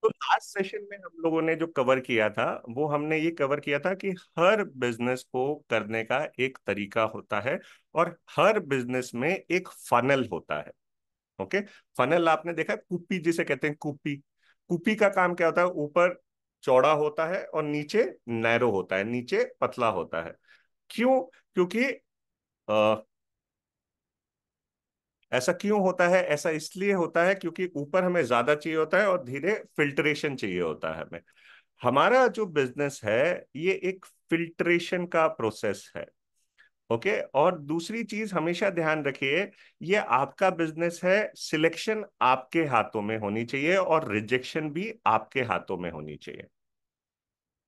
तो last session में हम लोगों ने जो कवर किया था, वो हमने ये कवर किया था कि हर बिजनेस को करने का एक तरीका होता है, और हर बिजनेस में एक फनल होता है। ओके। फनल आपने देखा है, कुप्पी जिसे कहते हैं, कुप्पी। कुप्पी का काम क्या होता है? ऊपर चौड़ा होता है और नीचे नैरो होता है, नीचे पतला होता है। क्यों? क्योंकि ऐसा क्यों होता है? ऐसा इसलिए होता है क्योंकि ऊपर हमें ज्यादा चाहिए होता है और धीरे फिल्ट्रेशन चाहिए होता है हमें। हमारा जो बिजनेस है, ये एक फिल्ट्रेशन का प्रोसेस है। ओके। और दूसरी चीज हमेशा ध्यान रखिए, ये आपका बिजनेस है, सिलेक्शन आपके हाथों में होनी चाहिए और रिजेक्शन भी आपके हाथों में होनी चाहिए।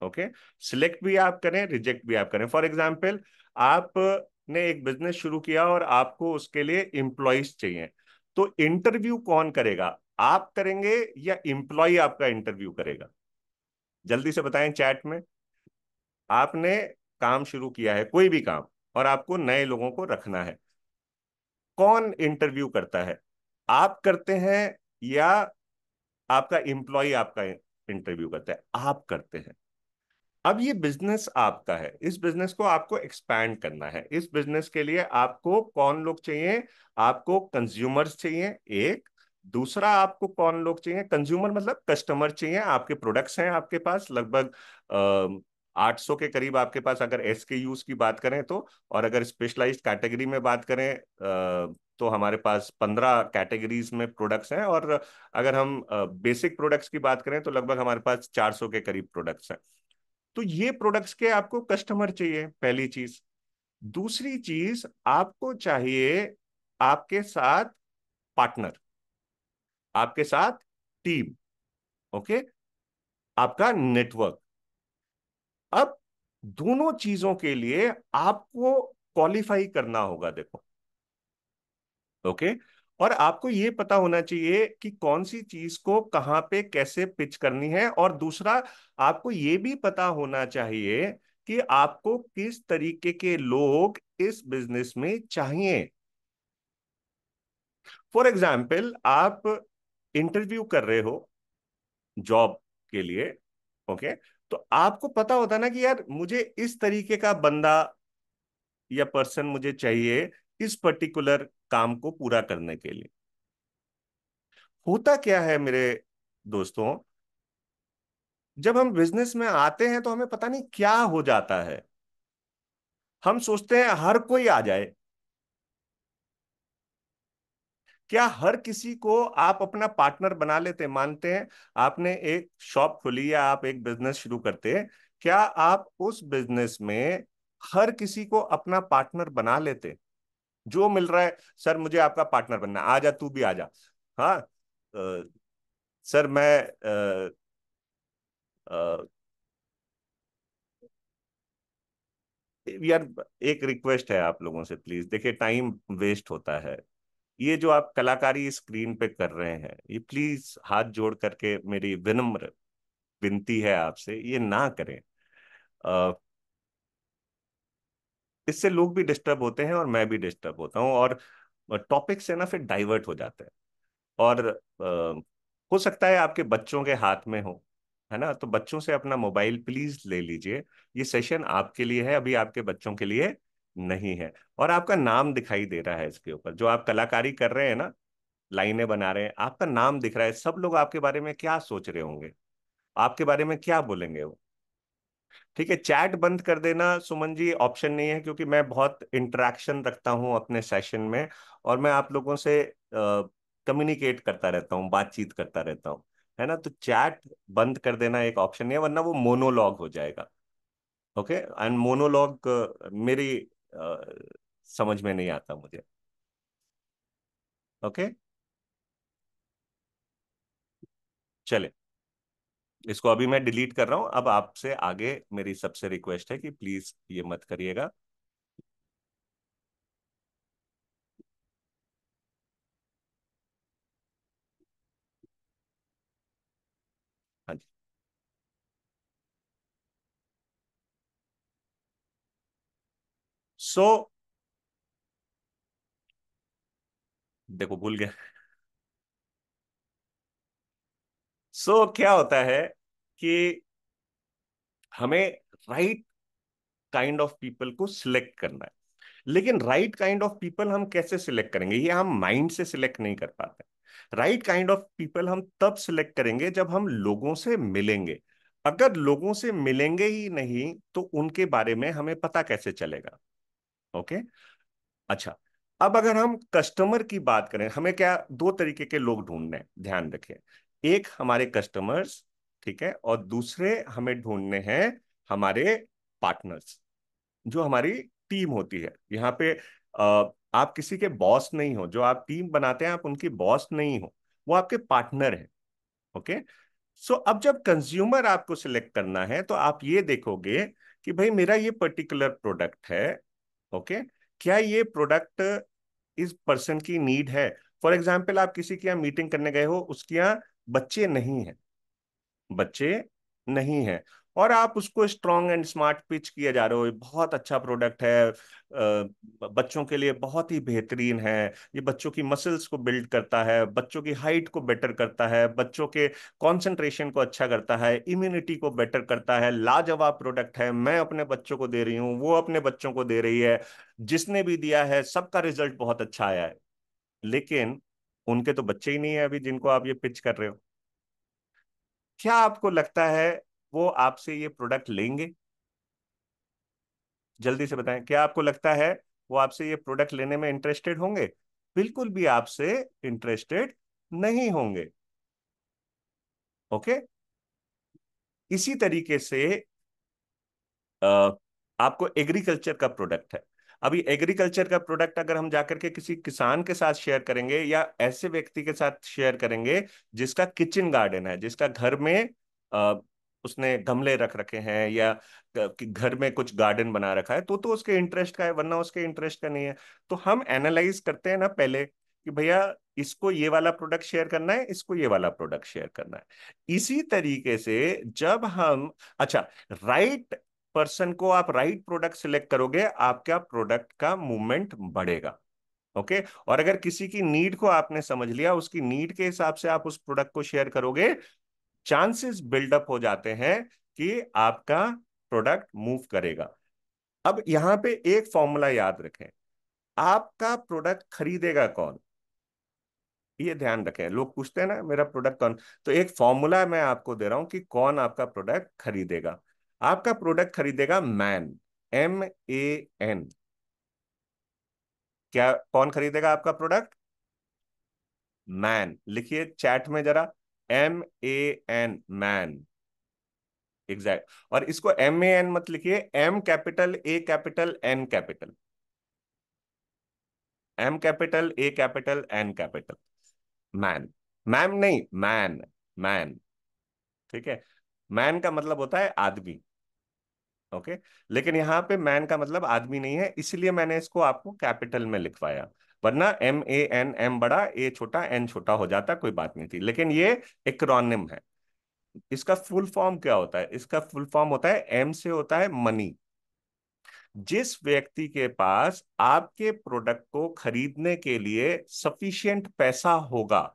ओके। सिलेक्ट भी आप करें, रिजेक्ट भी आप करें। फॉर एग्जाम्पल, आपने एक बिजनेस शुरू किया और आपको उसके लिए एम्प्लॉयज चाहिए, तो इंटरव्यू कौन करेगा? आप करेंगे या एम्प्लॉय आपका इंटरव्यू करेगा? जल्दी से बताएं चैट में। आपने काम शुरू किया है, कोई भी काम, और आपको नए लोगों को रखना है, कौन इंटरव्यू करता है? आप करते हैं या आपका एम्प्लॉय आपका इंटरव्यू करता है? आप करते हैं। अब ये बिजनेस आपका है, इस बिजनेस को आपको एक्सपैंड करना है। इस बिजनेस के लिए आपको कौन लोग चाहिए? आपको कंज्यूमर्स चाहिए, एक। दूसरा, आपको कौन लोग चाहिए? कंज्यूमर मतलब कस्टमर चाहिए। आपके प्रोडक्ट्स हैं आपके पास लगभग 800 के करीब आपके पास, अगर SKUs की बात करें तो। और अगर स्पेशलाइज्ड कैटेगरी में बात करें तो हमारे पास 15 कैटेगरीज में प्रोडक्ट्स हैं। और अगर हम बेसिक प्रोडक्ट्स की बात करें तो लगभग हमारे पास 400 के करीब प्रोडक्ट्स हैं। तो ये प्रोडक्ट्स के आपको कस्टमर चाहिए, पहली चीज। दूसरी चीज, आपको चाहिए आपके साथ पार्टनर, आपके साथ टीम। ओके। आपका नेटवर्क। अब दोनों चीजों के लिए आपको क्वालिफाई करना होगा, देखो। ओके। और आपको ये पता होना चाहिए कि कौन सी चीज को कहां पे कैसे पिच करनी है। और दूसरा, आपको ये भी पता होना चाहिए कि आपको किस तरीके के लोग इस बिजनेस में चाहिए। फॉर एग्जाम्पल, आप इंटरव्यू कर रहे हो जॉब के लिए। ओके। तो आपको पता होता ना कि यार, मुझे इस तरीके का बंदा या पर्सन मुझे चाहिए इस पर्टिकुलर काम को पूरा करने के लिए। होता क्या है मेरे दोस्तों, जब हम बिजनेस में आते हैं तो हमें पता नहीं क्या हो जाता है। हम सोचते हैं हर कोई आ जाए। क्या हर किसी को आप अपना पार्टनर बना लेते? मानते हैं आपने एक शॉप खोली या आप एक बिजनेस शुरू करते हैं, क्या आप उस बिजनेस में हर किसी को अपना पार्टनर बना लेते? जो मिल रहा है, सर मुझे आपका पार्टनर बनना, आ जा, तू भी आ जा। हाँ। सर मैं अ, यार, एक रिक्वेस्ट है आप लोगों से, प्लीज देखिए, टाइम वेस्ट होता है। ये जो आप कलाकारी स्क्रीन पे कर रहे हैं, ये प्लीज हाथ जोड़ करके मेरी विनम्र विनती है आपसे, ये ना करें। अ, इससे लोग भी डिस्टर्ब होते हैं और मैं भी डिस्टर्ब होता हूँ, और टॉपिक से ना फिर डाइवर्ट हो जाते हैं। और हो सकता है आपके बच्चों के हाथ में हो, है ना? तो बच्चों से अपना मोबाइल प्लीज ले लीजिए। ये सेशन आपके लिए है, अभी आपके बच्चों के लिए नहीं है। और आपका नाम दिखाई दे रहा है इसके ऊपर, जो आप कलाकारी कर रहे हैं ना, लाइनें बना रहे हैं, आपका नाम दिख रहा है। सब लोग आपके बारे में क्या सोच रहे होंगे, आपके बारे में क्या बोलेंगे वो? ठीक है, चैट बंद कर देना सुमन जी ऑप्शन नहीं है, क्योंकि मैं बहुत इंटरेक्शन रखता हूं अपने सेशन में, और मैं आप लोगों से कम्युनिकेट करता रहता हूं, बातचीत करता रहता हूं, है ना? तो चैट बंद कर देना एक ऑप्शन नहीं है, वरना वो मोनोलॉग हो जाएगा। ओके। एंड मोनोलॉग मेरी समझ में नहीं आता मुझे। ओके। चले, इसको अभी मैं डिलीट कर रहा हूं। अब आपसे आगे मेरी सबसे रिक्वेस्ट है कि प्लीज ये मत करिएगा। हाँ जी। सो देखो, भूल गया। क्या होता है कि हमें राइट काइंड ऑफ पीपल को सिलेक्ट करना है। लेकिन राइट काइंड ऑफ पीपल हम कैसे सिलेक्ट करेंगे? ये हम माइंड से सिलेक्ट नहीं कर पाते। राइट काइंड ऑफ पीपल हम तब सिलेक्ट करेंगे जब हम लोगों से मिलेंगे। अगर लोगों से मिलेंगे ही नहीं तो उनके बारे में हमें पता कैसे चलेगा? ओके। अच्छा, अब अगर हम कस्टमर की बात करें, हमें क्या दो तरीके के लोग ढूंढने हैं, ध्यान रखें। एक हमारे कस्टमर्स, ठीक है, और दूसरे हमें ढूंढने हैं हमारे पार्टनर्स, जो हमारी टीम होती है। यहाँ पे आप किसी के बॉस नहीं हो, जो आप टीम बनाते हैं आप उनकी बॉस नहीं हो, वो आपके पार्टनर है। ओके। अब जब कंज्यूमर आपको सिलेक्ट करना है तो आप ये देखोगे कि भाई मेरा ये पर्टिकुलर प्रोडक्ट है। ओके। क्या ये प्रोडक्ट इस पर्सन की नीड है? फॉर एग्जाम्पल, आप किसी के यहाँ मीटिंग करने गए हो, उसके यहाँ बच्चे नहीं हैं, बच्चे नहीं हैं, और आप उसको स्ट्रॉन्ग एंड स्मार्ट पिच किए जा रहे हो, ये बहुत अच्छा प्रोडक्ट है, बच्चों के लिए बहुत ही बेहतरीन है, ये बच्चों की मसल्स को बिल्ड करता है, बच्चों की हाइट को बेटर करता है, बच्चों के कंसंट्रेशन को अच्छा करता है, इम्यूनिटी को बेटर करता है, लाजवाब प्रोडक्ट है, मैं अपने बच्चों को दे रही हूँ, वो अपने बच्चों को दे रही है, जिसने भी दिया है सबका रिजल्ट बहुत अच्छा आया है। लेकिन उनके तो बच्चे ही नहीं है अभी जिनको आप ये पिच कर रहे हो। क्या आपको लगता है वो आपसे ये प्रोडक्ट लेंगे? जल्दी से बताएं, क्या आपको लगता है वो आपसे ये प्रोडक्ट लेने में इंटरेस्टेड होंगे? बिल्कुल भी आपसे इंटरेस्टेड नहीं होंगे। ओके। इसी तरीके से अ, आपको एग्रीकल्चर का प्रोडक्ट है। अभी एग्रीकल्चर का प्रोडक्ट अगर हम जाकर के किसी किसान के साथ शेयर करेंगे या ऐसे व्यक्ति के साथ शेयर करेंगे जिसका किचन गार्डन है, जिसका घर में अ, उसने गमले रख रखे हैं या कि घर में कुछ गार्डन बना रखा है, तो उसके इंटरेस्ट का है, वरना उसके इंटरेस्ट का नहीं है। तो हम एनालाइज करते हैं ना पहले कि भैया इसको ये वाला प्रोडक्ट शेयर करना है, इसको ये वाला प्रोडक्ट शेयर करना है। इसी तरीके से जब हम, अच्छा, राइट पर्सन को आप राइट प्रोडक्ट सिलेक्ट करोगे, आपका प्रोडक्ट का मूवमेंट बढ़ेगा। ओके। और अगर किसी की नीड को आपने समझ लिया, उसकी नीड के हिसाब से आप उस प्रोडक्ट को शेयर करोगे, चांसेस बिल्डअप हो जाते हैं कि आपका प्रोडक्ट मूव करेगा। अब यहां पे एक फॉर्मूला याद रखें, आपका प्रोडक्ट खरीदेगा कौन? ये ध्यान रखें, लोग पूछते हैं ना मेरा प्रोडक्ट कौन, तो एक फॉर्मूला मैं आपको दे रहा हूं कि कौन आपका प्रोडक्ट खरीदेगा। आपका प्रोडक्ट खरीदेगा मैन, MAN। क्या कौन खरीदेगा आपका प्रोडक्ट? मैन। लिखिए चैट में जरा, MAN, मैन। एग्जैक्ट। और इसको MAN मत लिखिए, M capital, A capital, N capital, M capital, A capital, N capital. Man. Ma'am नहीं, मैन। मैन। ठीक है। मैन का मतलब होता है आदमी। ओके। लेकिन यहाँ पे मैन का मतलब आदमी नहीं है, इसलिए मैंने इसको आपको कैपिटल में लिखवाया, वरना MAN, M बड़ा, A छोटा, N छोटा हो जाता, कोई बात नहीं थी। लेकिन ये एक्रोनिम है। इसका फुल फॉर्म क्या होता है? इसका फुल फॉर्म होता है, M से होता है मनी। जिस व्यक्ति के पास आपके प्रोडक्ट को खरीदने के लिए सफिशिएंट पैसा होगा,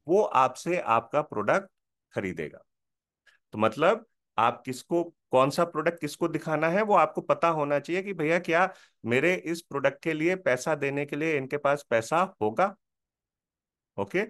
वो आपसे आपका प्रोडक्ट खरीदेगा। तो मतलब आप किसको, कौन सा प्रोडक्ट किसको दिखाना है, वो आपको पता होना चाहिए कि भैया क्या मेरे इस प्रोडक्ट के लिए पैसा देने के लिए इनके पास पैसा होगा। ओके।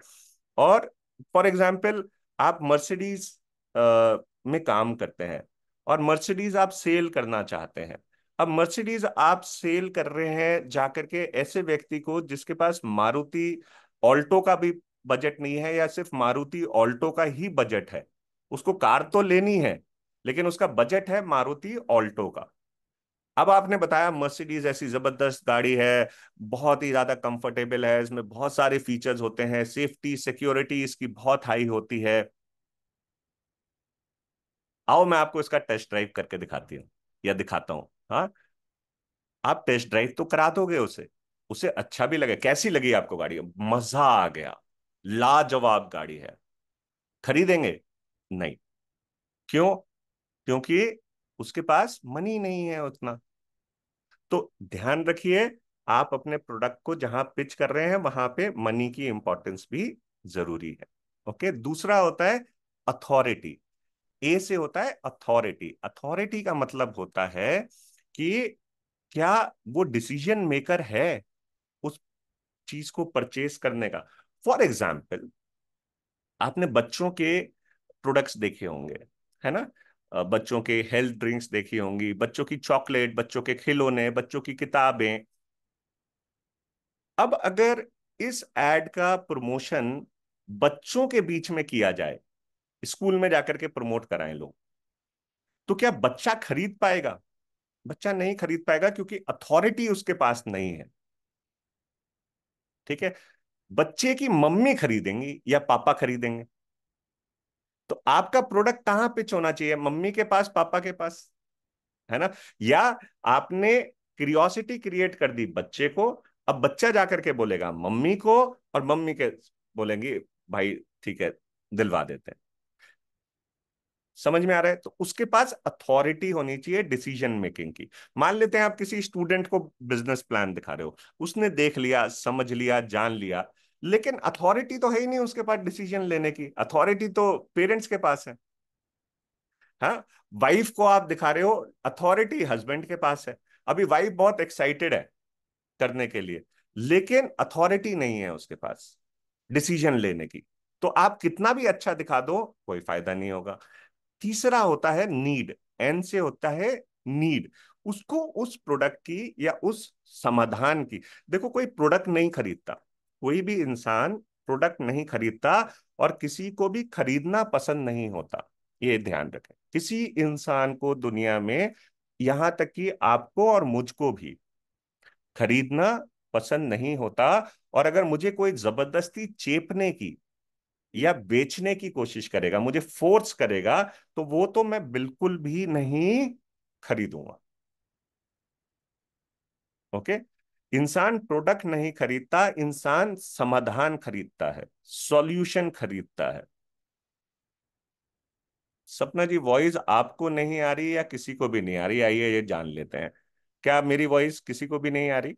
और फॉर एग्जाम्पल, आप मर्सिडीज में काम करते हैं और मर्सिडीज आप सेल करना चाहते हैं। अब मर्सिडीज आप सेल कर रहे हैं जाकर के ऐसे व्यक्ति को जिसके पास मारुति ऑल्टो का भी बजट नहीं है, या सिर्फ मारुति ऑल्टो का ही बजट है। उसको कार तो लेनी है, लेकिन उसका बजट है मारुति ऑल्टो का। अब आपने बताया मर्सिडीज ऐसी जबरदस्त गाड़ी है, बहुत ही ज्यादा कंफर्टेबल है, इसमें बहुत सारे फीचर्स होते हैं, सेफ्टी सिक्योरिटी इसकी बहुत हाई होती है। आओ मैं आपको इसका टेस्ट ड्राइव करके दिखाती हूँ, या दिखाता हूँ। हाँ, आप टेस्ट ड्राइव तो करा दोगे उसे, उसे अच्छा भी लगे, कैसी लगी आपको गाड़ी? मजा आ गया, लाजवाब गाड़ी है, खरीदेंगे? नहीं। क्यों? क्योंकि उसके पास मनी नहीं है उतना। तो ध्यान रखिए, आप अपने प्रोडक्ट को जहां पिच कर रहे हैं वहां पे मनी की इंपॉर्टेंस भी जरूरी है। ओके। दूसरा होता है अथॉरिटी। ए से होता है अथॉरिटी। अथॉरिटी का मतलब होता है कि क्या वो डिसीजन मेकर है उस चीज को परचेज करने का। फॉर एग्जाम्पल, आपने बच्चों के प्रोडक्ट्स देखे होंगे, है ना? बच्चों के हेल्थ ड्रिंक्स देखी होंगी, बच्चों की चॉकलेट, बच्चों के खिलौने, बच्चों की किताबें। अब अगर इस एड का प्रमोशन बच्चों के बीच में किया जाए, स्कूल में जाकर के प्रमोट कराएं लोग, तो क्या बच्चा खरीद पाएगा? बच्चा नहीं खरीद पाएगा, क्योंकि अथॉरिटी उसके पास नहीं है। ठीक है? बच्चे की मम्मी खरीदेंगी या पापा खरीदेंगे। तो आपका प्रोडक्ट कहां पिच होना चाहिए? मम्मी के पास, पापा के पास, है ना? या आपने क्यूरियोसिटी क्रिएट कर दी बच्चे को, अब बच्चा जाकर के बोलेगा मम्मी को, और मम्मी के बोलेंगी भाई ठीक है, दिलवा देते हैं। समझ में आ रहा है? तो उसके पास अथॉरिटी होनी चाहिए डिसीजन मेकिंग की। मान लेते हैं आप किसी स्टूडेंट को बिजनेस प्लान दिखा रहे हो, उसने देख लिया, समझ लिया, जान लिया, लेकिन अथॉरिटी तो है ही नहीं उसके पास डिसीजन लेने की। अथॉरिटी तो पेरेंट्स के पास है। हाँ, वाइफ को आप दिखा रहे हो, अथॉरिटी हस्बैंड के पास है। अभी वाइफ बहुत एक्साइटेड है करने के लिए, लेकिन अथॉरिटी नहीं है उसके पास डिसीजन लेने की। तो आप कितना भी अच्छा दिखा दो, कोई फायदा नहीं होगा। तीसरा होता है नीड। एन से होता है नीड। उसको उस प्रोडक्ट की या उस समाधान की, देखो कोई प्रोडक्ट नहीं खरीदता, कोई भी इंसान प्रोडक्ट नहीं खरीदता, और किसी को भी खरीदना पसंद नहीं होता। ये ध्यान रखें, किसी इंसान को दुनिया में, यहां तक कि आपको और मुझको भी खरीदना पसंद नहीं होता। और अगर मुझे कोई जबरदस्ती चेपने की या बेचने की कोशिश करेगा, मुझे फोर्स करेगा, तो वो तो मैं बिल्कुल भी नहीं खरीदूंगा। ओके? इंसान प्रोडक्ट नहीं खरीदता, इंसान समाधान खरीदता है, सॉल्यूशन खरीदता है। सपना जी, वॉइस आपको नहीं आ रही या किसी को भी नहीं आ रही? आइए ये जान लेते हैं, क्या मेरी वॉइस किसी को भी नहीं आ रही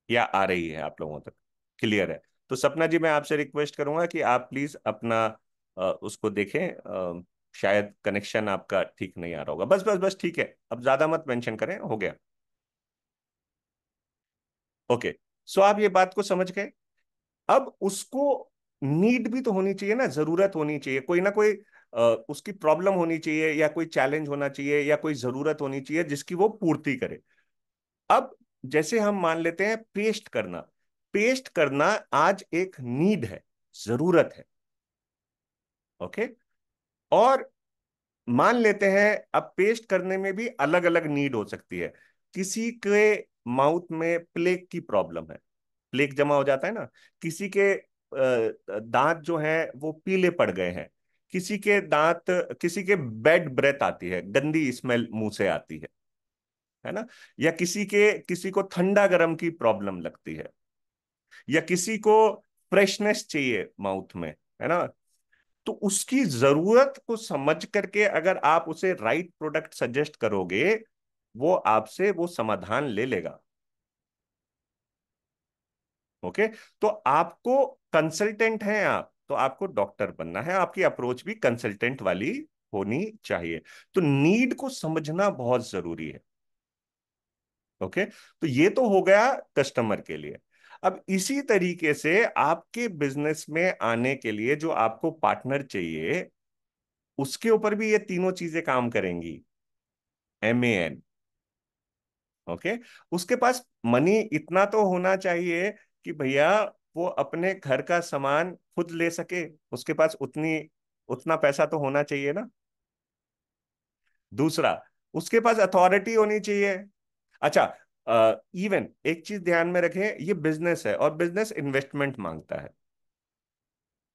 या आ रही है आप लोगों तक? क्लियर है? तो सपना जी, मैं आपसे रिक्वेस्ट करूंगा कि आप प्लीज अपना उसको देखें। शायद कनेक्शन आपका ठीक नहीं आ रहा होगा। बस बस बस, ठीक है, अब ज्यादा मत मेंशन करें, हो गया। ओके। सो आप ये बात को समझ गए। अब उसको नीड भी तो होनी चाहिए ना, जरूरत होनी चाहिए, कोई ना कोई उसकी प्रॉब्लम होनी चाहिए, या कोई चैलेंज होना चाहिए, या कोई जरूरत होनी चाहिए जिसकी वो पूर्ति करे। अब जैसे हम मान लेते हैं पेस्ट करना। पेस्ट करना आज एक नीड है, जरूरत है। ओके? और मान लेते हैं अब पेस्ट करने में भी अलग अलग नीड हो सकती है। किसी के माउथ में प्लेग की प्रॉब्लम है, प्लेग जमा हो जाता है ना। किसी के दांत जो है वो पीले पड़ गए हैं। किसी के दांत, किसी के बैड ब्रेथ आती है, गंदी स्मेल मुंह से आती है ना? या किसी को ठंडा गर्म की प्रॉब्लम लगती है, या किसी को फ्रेशनेस चाहिए माउथ में, है ना? तो उसकी जरूरत को समझ करके अगर आप उसे राइट प्रोडक्ट सजेस्ट करोगे, वो आपसे वो समाधान ले लेगा। ओके? तो आपको कंसल्टेंट हैं आप, तो आपको डॉक्टर बनना है, आपकी अप्रोच भी कंसल्टेंट वाली होनी चाहिए। तो नीड को समझना बहुत जरूरी है। ओके? तो ये तो हो गया कस्टमर के लिए। अब इसी तरीके से आपके बिजनेस में आने के लिए जो आपको पार्टनर चाहिए, उसके ऊपर भी ये तीनों चीजें काम करेंगी। MEN। ओके? उसके पास मनी इतना तो होना चाहिए कि भैया वो अपने घर का सामान खुद ले सके। उसके पास उतनी उतना पैसा तो होना चाहिए ना। दूसरा, उसके पास अथॉरिटी होनी चाहिए। अच्छा, इवन एक चीज ध्यान में रखें, ये बिजनेस है और बिजनेस इन्वेस्टमेंट मांगता है।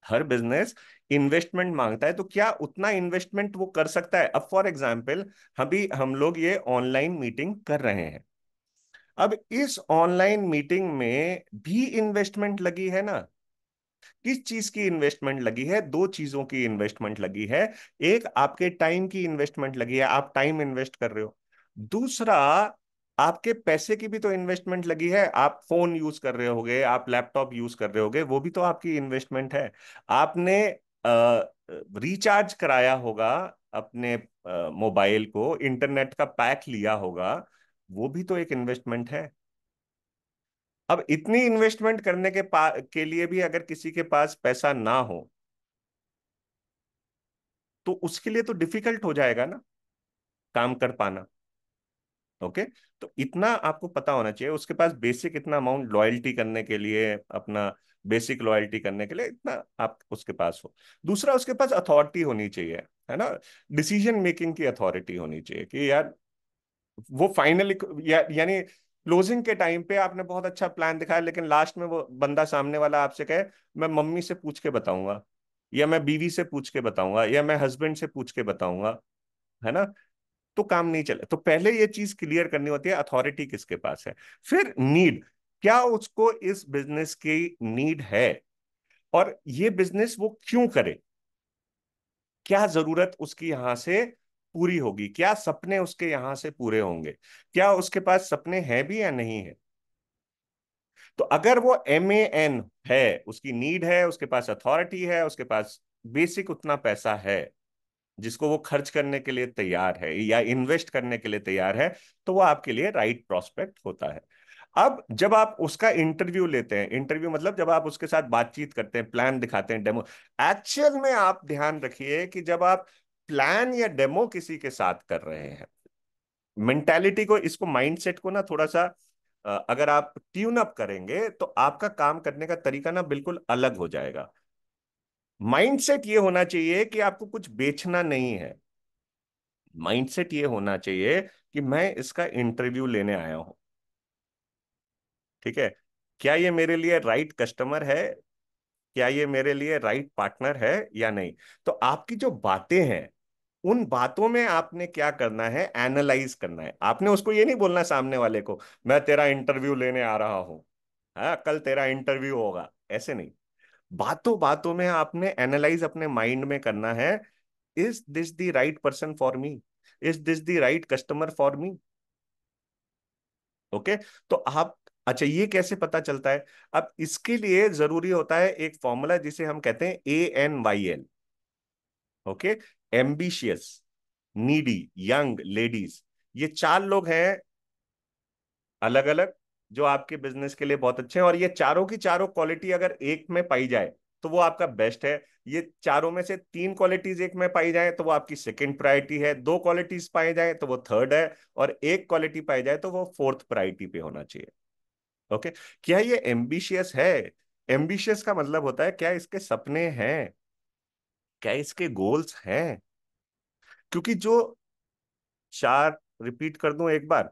हर बिजनेस इन्वेस्टमेंट मांगता है, तो क्या उतना इन्वेस्टमेंट वो कर सकता है? अब फॉर एग्जाम्पल, अभी हम लोग ये ऑनलाइन मीटिंग कर रहे हैं। अब इस ऑनलाइन मीटिंग में भी इन्वेस्टमेंट लगी है ना। किस चीज की इन्वेस्टमेंट लगी है? दो चीजों की इन्वेस्टमेंट लगी है। एक, आपके टाइम की इन्वेस्टमेंट लगी है, आप टाइम इन्वेस्ट कर रहे हो। दूसरा, आपके पैसे की भी तो इन्वेस्टमेंट लगी है। आप फोन यूज कर रहे होगे, आप लैपटॉप यूज कर रहे होगे, वो भी तो आपकी इन्वेस्टमेंट है। आपने रिचार्ज कराया होगा अपने मोबाइल को, इंटरनेट का पैक लिया होगा, वो भी तो एक इन्वेस्टमेंट है। अब इतनी इन्वेस्टमेंट करने के लिए भी अगर किसी के पास पैसा ना हो, तो उसके लिए तो डिफिकल्ट हो जाएगा ना काम कर पाना। ओके। तो इतना आपको पता होना चाहिए, उसके पास बेसिक इतना अमाउंट लॉयल्टी करने के लिए, अपना बेसिक लॉयल्टी करने के लिए इतना आप उसके पास हो। दूसरा, उसके पास अथॉरिटी होनी चाहिए, है ना, डिसीजन मेकिंग की अथॉरिटी होनी चाहिए कि यार वो फाइनली, यानी क्लोजिंग के टाइम पे आपने बहुत अच्छा प्लान दिखाया, लेकिन लास्ट में वो बंदा सामने वाला आपसे कहे मैं मम्मी से पूछ के बताऊंगा, या मैं बीवी से पूछ के बताऊंगा, या मैं हस्बैंड से पूछ के बताऊंगा, है ना, तो काम नहीं चले। तो पहले ये चीज क्लियर करनी होती है अथॉरिटी किसके पास है। फिर नीड, क्या उसको इस बिजनेस की नीड है, और ये बिजनेस वो क्यों करे, क्या जरूरत उसकी यहां से पूरी होगी, क्या सपने उसके यहां से पूरे होंगे, क्या उसके पास सपने हैं भी या नहीं है। तो अगर वो MAN है, उसकी नीड है, उसके पास अथॉरिटी है, उसके पास बेसिक उतना पैसा है जिसको वो खर्च करने के लिए तैयार है या इन्वेस्ट करने के लिए तैयार है, तो वो आपके लिए राइट प्रोस्पेक्ट होता है। अब जब आप उसका इंटरव्यू लेते हैं, इंटरव्यू मतलब जब आप उसके साथ बातचीत करते हैं, प्लान दिखाते हैं, डेमो, एक्चुअल में आप ध्यान रखिए कि जब आप प्लान या डेमो किसी के साथ कर रहे हैं, मेंटालिटी को, इसको माइंडसेट को ना थोड़ा सा अगर आप ट्यून अप करेंगे, तो आपका काम करने का तरीका ना बिल्कुल अलग हो जाएगा। माइंडसेट ये होना चाहिए कि आपको कुछ बेचना नहीं है। माइंडसेट ये होना चाहिए कि मैं इसका इंटरव्यू लेने आया हूं, ठीक है, क्या ये मेरे लिए राइट कस्टमर है, क्या ये मेरे लिए राइट पार्टनर है या नहीं। तो आपकी जो बातें हैं, उन बातों में आपने क्या करना है, एनालाइज करना है। आपने उसको ये नहीं बोलना सामने वाले को मैं तेरा इंटरव्यू लेने आ रहा हूं, हाँ कल तेरा इंटरव्यू होगा, ऐसे नहीं। बातों बातों में आपने एनालाइज अपने माइंड में करना है, is this the right person for me, is this the right customer for me. Okay. तो आप, अच्छा ये कैसे पता चलता है। अब इसके लिए जरूरी होता है एक फॉर्मूला जिसे हम कहते हैं ANYL। Okay. Ambitious, needy, young, ladies, ये चार लोग हैं अलग अलग, जो आपके बिजनेस के लिए बहुत अच्छे हैं, और ये चारों की चारों क्वालिटी अगर एक में पाई जाए तो वो आपका बेस्ट है। ये चारों में से तीन क्वालिटीज एक में पाई जाए तो वो आपकी सेकंड प्रायोरिटी है, दो क्वालिटीज पाई जाए तो वो थर्ड है, और एक क्वालिटी पाई जाए तो वो फोर्थ प्रायोरिटी पे होना चाहिए। ओके। क्या ये एम्बिशियस है। एम्बिशियस का मतलब होता है क्या इसके सपने हैं, क्या इसके गोल्स हैं। क्योंकि जो चार, रिपीट कर दूं एक बार,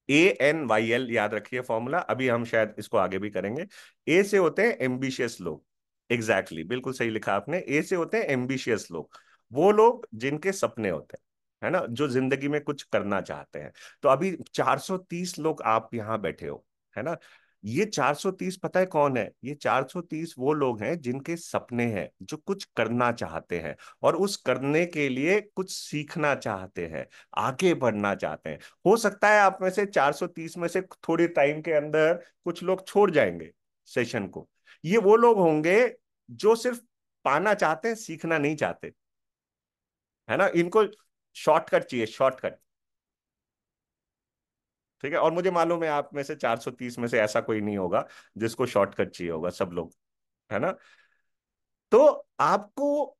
ANYL याद रखिए फॉर्मूला, अभी हम शायद इसको आगे भी करेंगे। ए से होते हैं एम्बिशियस लोग, एग्जैक्टली exactly, बिल्कुल सही लिखा आपने। ए से होते हैं एम्बिशियस लोग, वो लोग जिनके सपने होते हैं, है ना, जो जिंदगी में कुछ करना चाहते हैं। तो अभी 430 लोग आप यहाँ बैठे हो, है ना, ये 430 पता है कौन है, ये 430 वो लोग हैं जिनके सपने हैं, जो कुछ करना चाहते हैं, और उस करने के लिए कुछ सीखना चाहते हैं, आगे बढ़ना चाहते हैं। हो सकता है आप में से 430 में से थोड़े टाइम के अंदर कुछ लोग छोड़ जाएंगे सेशन को। ये वो लोग होंगे जो सिर्फ पाना चाहते हैं, सीखना नहीं चाहते, है ना, इनको शॉर्टकट चाहिए, शॉर्टकट। ठीक है, और मुझे मालूम है आप में से 430 में से ऐसा कोई नहीं होगा जिसको शॉर्टकट चाहिए होगा, सब लोग, है ना। तो आपको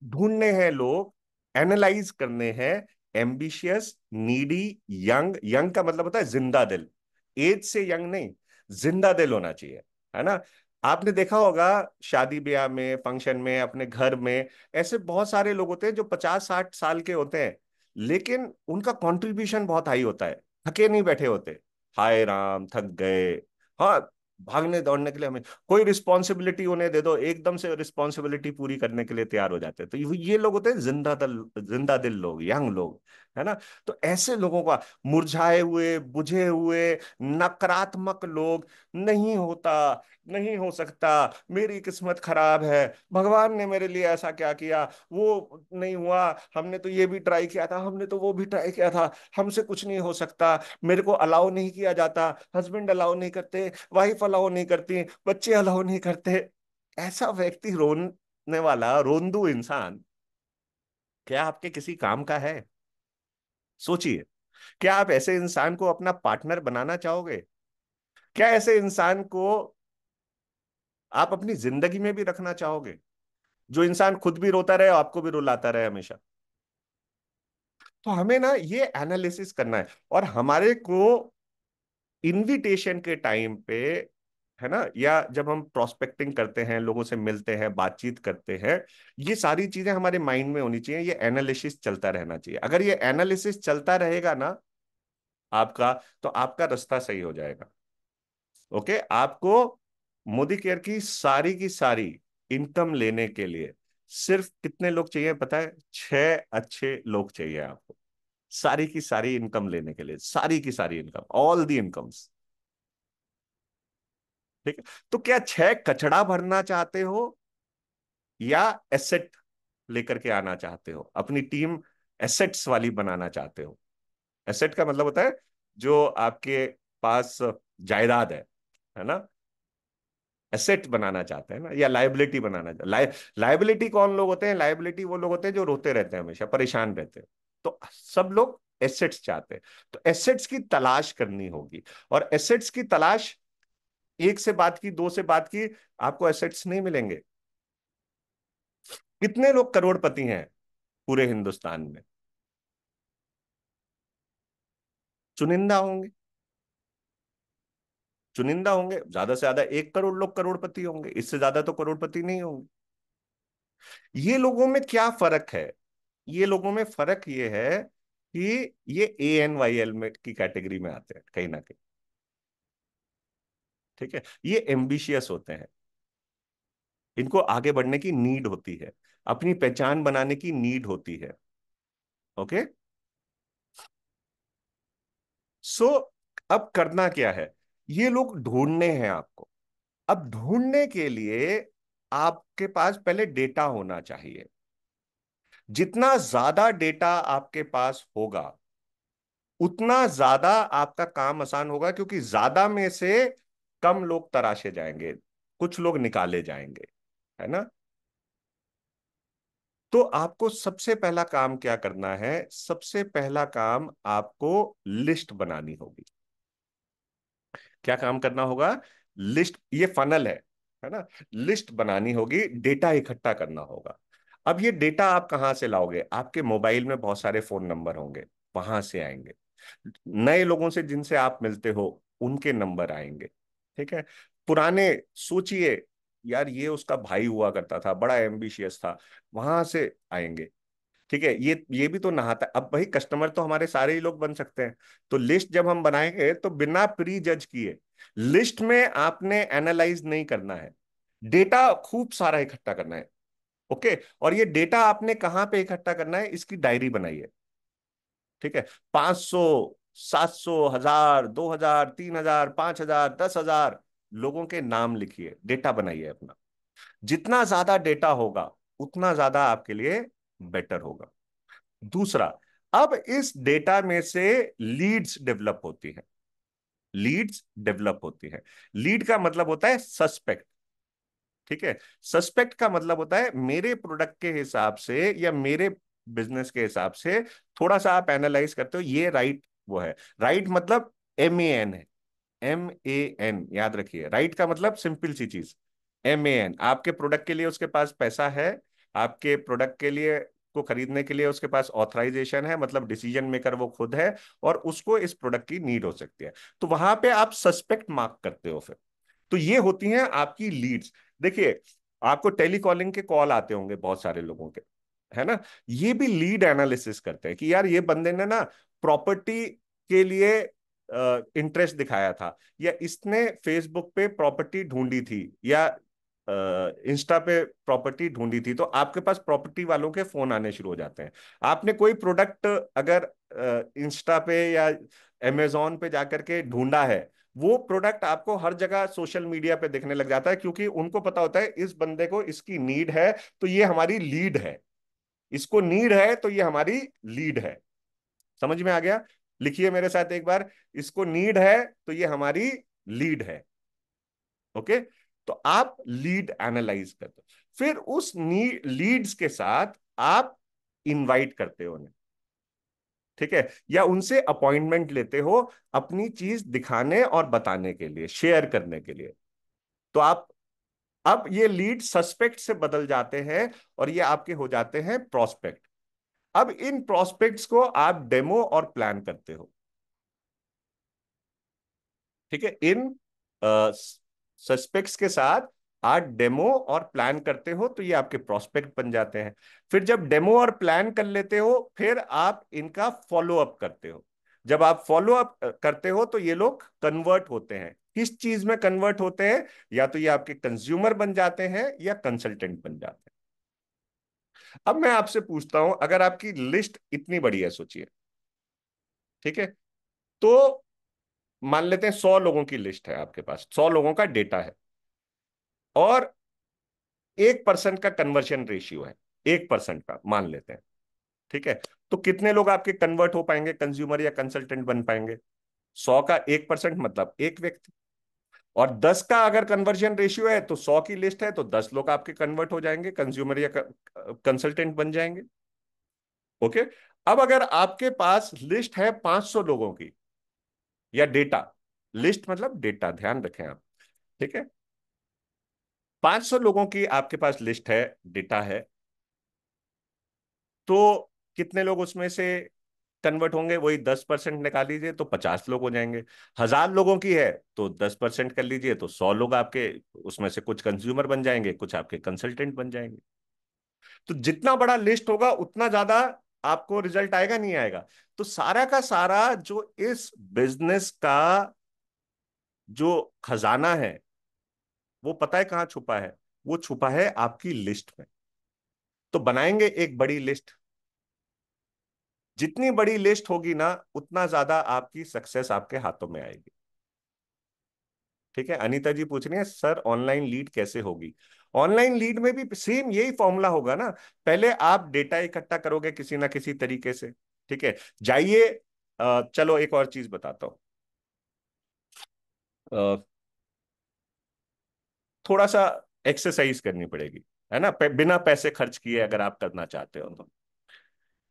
ढूंढने हैं लोग, एनालाइज करने हैं, एम्बिशियस, नीडी, यंग। यंग का मतलब होता है जिंदा दिल, एज से यंग नहीं, जिंदा दिल होना चाहिए, है ना। आपने देखा होगा शादी ब्याह में, फंक्शन में, अपने घर में, ऐसे बहुत सारे लोग होते हैं जो 50-60 साल के होते हैं, लेकिन उनका कंट्रीब्यूशन बहुत हाई होता है, थके नहीं बैठे होते, हाय राम थक गए, हाँ, भागने दौड़ने के लिए हमें कोई रिस्पॉन्सिबिलिटी उन्हें दे दो, एकदम से रिस्पॉन्सिबिलिटी पूरी करने के लिए तैयार हो जाते हैं। तो ये लोग होते हैं जिंदा दिल लोग, यंग लोग, है ना। तो ऐसे लोगों का, मुरझाए हुए, बुझे हुए, नकारात्मक लोग, नहीं होता, नहीं हो सकता, मेरी किस्मत खराब है, भगवान ने मेरे लिए ऐसा क्या किया, वो नहीं हुआ, हमने तो ये भी ट्राई किया था, हमने तो वो भी ट्राई किया था, हमसे कुछ नहीं हो सकता, मेरे को अलाउ नहीं किया जाता, हस्बैंड अलाउ नहीं करते, वाइफ अलाउ नहीं करती, बच्चे अलाउ नहीं करते। ऐसा व्यक्ति रोन वाला रोंदू इंसान क्या आपके किसी काम का है? सोचिए, क्या आप ऐसे इंसान को अपना पार्टनर बनाना चाहोगे? क्या ऐसे इंसान को आप अपनी जिंदगी में भी रखना चाहोगे, जो इंसान खुद भी रोता रहे और आपको भी रुलाता रहे हमेशा? तो हमें ना ये एनालिसिस करना है, और हमारे को इनविटेशन के टाइम पे, है ना, या जब हम प्रोस्पेक्टिंग करते हैं, लोगों से मिलते हैं, बातचीत करते हैं, ये सारी चीजें हमारे माइंड में होनी चाहिए। ये एनालिसिस चलता रहना चाहिए। अगर ये एनालिसिस चलता रहेगा ना आपका, तो आपका रास्ता सही हो जाएगा। ओके, आपको मोदी केयर की सारी इनकम लेने के लिए सिर्फ कितने लोग चाहिए पता है? 6 अच्छे लोग चाहिए आपको, सारी की सारी इनकम लेने के लिए, सारी की सारी इनकम, ऑल दी इनकम्स। ठीक है, तो क्या 6 कचड़ा भरना चाहते हो, या एसेट लेकर के आना चाहते हो? अपनी टीम एसेट्स वाली बनाना चाहते हो? एसेट का मतलब होता है जो आपके पास जायदाद है ना। एसेट बनाना चाहते हैं ना, या लाइबिलिटी बनाना चाहते? लाइबिलिटी कौन लोग होते हैं? लाइबिलिटी वो लोग होते हैं जो रोते रहते हैं, हमेशा परेशान रहते हैं। तो सब लोग एसेट्स चाहते हैं। तो एसेट्स की तलाश करनी होगी, और एसेट्स की तलाश, एक से बात की, दो से बात की, आपको एसेट्स नहीं मिलेंगे। कितने लोग करोड़पति हैं पूरे हिंदुस्तान में? चुनिंदा होंगे। चुनिंदा होंगे, ज्यादा से ज्यादा 1 करोड़ लोग करोड़पति होंगे, इससे ज्यादा तो करोड़पति नहीं होंगे। ये लोगों में क्या फर्क है? ये लोगों में फर्क ये है कि ये ANYL में की कैटेगरी में आते हैं कहीं ना कहीं। ठीक है, ये एम्बिशियस होते हैं, इनको आगे बढ़ने की नीड होती है, अपनी पहचान बनाने की नीड होती है। ओके, सो अब करना क्या है? ये लोग ढूंढने हैं आपको। अब ढूंढने के लिए आपके पास पहले डेटा होना चाहिए। जितना ज्यादा डेटा आपके पास होगा, उतना ज्यादा आपका काम आसान होगा, क्योंकि ज्यादा में से कम लोग तराशे जाएंगे, कुछ लोग निकाले जाएंगे, है ना। तो आपको सबसे पहला काम क्या करना है? सबसे पहला काम आपको लिस्ट बनानी होगी। क्या काम करना होगा? लिस्ट, ये फनल है ना। लिस्ट बनानी होगी, डेटा इकट्ठा करना होगा। अब ये डेटा आप कहां से लाओगे? आपके मोबाइल में बहुत सारे फोन नंबर होंगे, वहां से आएंगे। नए लोगों से जिनसे आप मिलते हो, उनके नंबर आएंगे। ठीक है, पुराने, सोचिए, यार ये उसका भाई हुआ करता था, बड़ा एम्बिशियस था, वहां से आएंगे। ठीक है, ये भी तो नहाता। अब भाई कस्टमर तो हमारे सारे ही लोग बन सकते हैं। तो लिस्ट जब हम बनाएंगे तो बिना प्री जज किए, लिस्ट में आपने एनालाइज नहीं करना है, डेटा खूब सारा इकट्ठा करना है। ओके, और ये डेटा आपने कहां पे इकट्ठा करना है? इसकी डायरी बनाइए। ठीक है, 500, 700, 1000, 2000, 3000, 5000, 10,000 लोगों के नाम लिखिए, डेटा बनाइए अपना। जितना ज्यादा डेटा होगा, उतना ज्यादा आपके लिए बेटर होगा। दूसरा, अब इस डेटा में से लीड्स डेवलप होती है। लीड्स डेवलप होती है। लीड का मतलब होता है सस्पेक्ट। ठीक है, सस्पेक्ट का मतलब होता है मेरे प्रोडक्ट के हिसाब से या मेरे बिजनेस के हिसाब से, थोड़ा सा आप एनालाइज करते हो, ये राइट वो है। राइट मतलब MAN है। MAN, याद रखिए, राइट का मतलब सिंपल सी चीज, MAN। आपके प्रोडक्ट के लिए उसके पास पैसा है, आपके प्रोडक्ट के लिए को खरीदने के लिए उसके पास ऑथराइजेशन है, मतलब डिसीजन मेकर वो खुद है, और उसको इस प्रोडक्ट की नीड हो सकती है। तो वहां पे आप सस्पेक्ट मार्क करते हो फिर। तो ये होती हैं आपकी लीड्स। देखिए, आपको टेलीकॉलिंग के कॉल आते होंगे बहुत सारे लोगों के, है ना। ये भी लीड एनालिसिस करते हैं कि यार ये बंदे ने ना प्रॉपर्टी के लिए इंटरेस्ट दिखाया था, या इसने फेसबुक पे प्रॉपर्टी ढूंढी थी, या इंस्टा पे प्रॉपर्टी ढूंढी थी, तो आपके पास प्रॉपर्टी वालों के फोन आने शुरू हो जाते हैं। आपने कोई प्रोडक्ट अगर इंस्टा पे या अमेजोन पे जाकर के ढूंढा है, वो प्रोडक्ट आपको हर जगह सोशल मीडिया पे दिखने लग जाता है, क्योंकि उनको पता होता है इस बंदे को इसकी नीड है, तो ये हमारी लीड है। इसको नीड है तो ये हमारी लीड है। समझ में आ गया? लिखिए मेरे साथ एक बार, इसको नीड है तो ये हमारी लीड है। ओके, तो आप लीड एनालाइज करते हो। फिर उस लीड्स के साथ आप इनवाइट करते हो उन्हें, ठीक है, या उनसे अपॉइंटमेंट लेते हो अपनी चीज दिखाने और बताने के लिए, शेयर करने के लिए। तो आप, अब ये लीड सस्पेक्ट से बदल जाते हैं और ये आपके हो जाते हैं प्रोस्पेक्ट। अब इन प्रोस्पेक्ट्स को आप डेमो और प्लान करते हो, ठीक है। इन सस्पेक्ट्स के साथ आप डेमो और प्लान करते हो तो ये आपके प्रोस्पेक्ट बन जाते हैं। फिर जब डेमो और प्लान कर लेते हो, फिर आप इनका फॉलो अप करते हो। जब आप फॉलो अप करते हो तो ये लोग कन्वर्ट होते हैं। किस चीज में कन्वर्ट होते हैं? या तो ये आपके कंज्यूमर बन जाते हैं या कंसल्टेंट बन जाते हैं। अब मैं आपसे पूछता हूं, अगर आपकी लिस्ट इतनी बड़ी है, सोचिए, ठीक है, तो मान लेते हैं 100 लोगों की लिस्ट है आपके पास, 100 लोगों का डेटा है, और 1% का कन्वर्शन रेशियो है, 1% का मान लेते हैं, ठीक है। तो कितने लोग आपके कन्वर्ट हो पाएंगे, कंज्यूमर या कंसल्टेंट बन पाएंगे? 100 का 1% मतलब एक व्यक्ति। और 10 का अगर कन्वर्जन रेशियो है तो 100 की लिस्ट है तो 10 लोग आपके कन्वर्ट हो जाएंगे, कंज्यूमर या कंसल्टेंट बन जाएंगे। ओके। अब अगर आपके पास लिस्ट है 500 लोगों की, या डेटा, लिस्ट मतलब डेटा, ध्यान रखें आप, ठीक है, 500 लोगों की आपके पास लिस्ट है, डेटा है, तो कितने लोग उसमें से कन्वर्ट होंगे? वही 10% निकाल लीजिए तो 50 लोग हो जाएंगे। 1,000 लोगों की है तो 10% कर लीजिए तो 100 लोग आपके, उसमें से कुछ कंज्यूमर बन जाएंगे, कुछ आपके कंसल्टेंट बन जाएंगे। तो जितना बड़ा लिस्ट होगा उतना ज्यादा आपको रिजल्ट आएगा, नहीं आएगा? तो सारा का सारा जो इस बिजनेस का जो खजाना है, वो पता है कहाँ छुपा है? वो छुपा है आपकी लिस्ट में। तो बनाएंगे एक बड़ी लिस्ट। जितनी बड़ी लिस्ट होगी ना, उतना ज्यादा आपकी सक्सेस आपके हाथों में आएगी। ठीक है। अनीता जी पूछ रही है सर ऑनलाइन लीड कैसे होगी? ऑनलाइन लीड में भी सेम यही फॉर्मूला होगा ना। पहले आप डेटा इकट्ठा करोगे किसी ना किसी तरीके से, ठीक है। जाइए, चलो एक और चीज बताता हूँ। थोड़ा सा एक्सरसाइज करनी पड़ेगी, है ना, बिना पैसे खर्च किए अगर आप करना चाहते हो तो।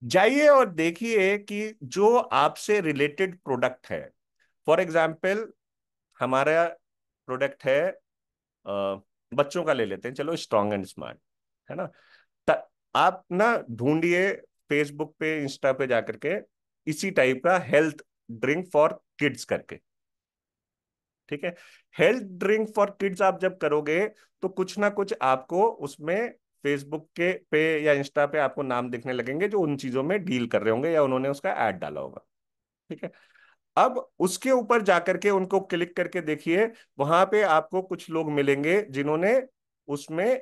जाइए और देखिए कि जो आपसे रिलेटेड प्रोडक्ट है, फॉर एग्जाम्पल हमारा प्रोडक्ट है, बच्चों का ले लेते हैं, चलो, स्ट्रॉन्ग एंड स्मार्ट, है ना। आप ना ढूंढिए फेसबुक पे, इंस्टा पे जाकर के, इसी टाइप का हेल्थ ड्रिंक फॉर किड्स करके, ठीक है। हेल्थ ड्रिंक फॉर किड्स आप जब करोगे तो कुछ ना कुछ आपको उसमें फेसबुक के पे या इंस्टा पे आपको नाम दिखने लगेंगे जो उन चीजों में डील कर रहे होंगे या उन्होंने उसका ऐड डाला होगा, ठीक है। अब उसके ऊपर जाकर के उनको क्लिक करके देखिए, वहां पे आपको कुछ लोग मिलेंगे जिन्होंने उसमें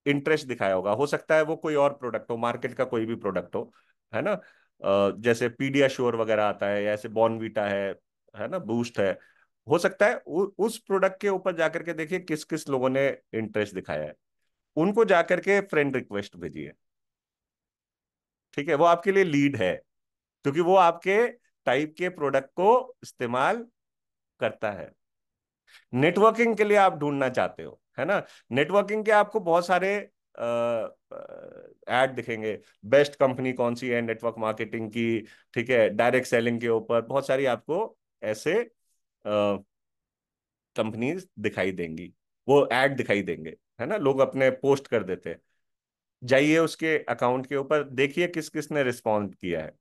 इंटरेस्ट दिखाया होगा। हो सकता है वो कोई और प्रोडक्ट हो, मार्केट का कोई भी प्रोडक्ट हो, है ना। जैसे पीडियाश्योर वगैरह आता है, या ऐसे बॉर्नवीटा है ना, बूस्ट है। हो सकता है उस प्रोडक्ट के ऊपर जाकर के देखिए किस किस लोगों ने इंटरेस्ट दिखाया है, उनको जाकर के फ्रेंड रिक्वेस्ट भेजिए, ठीक है। वो आपके लिए लीड है, क्योंकि वो आपके टाइप के प्रोडक्ट को इस्तेमाल करता है। नेटवर्किंग के लिए आप ढूंढना चाहते हो, है ना, नेटवर्किंग के आपको बहुत सारे ऐड दिखेंगे। बेस्ट कंपनी कौन सी है नेटवर्क मार्केटिंग की, ठीक है, डायरेक्ट सेलिंग के ऊपर बहुत सारी आपको ऐसे कंपनीज दिखाई देंगी, वो ऐड दिखाई देंगे, है ना, लोग अपने पोस्ट कर देते हैं। जाइए उसके अकाउंट के ऊपर देखिए किस किस ने रिस्पॉन्ड किया है,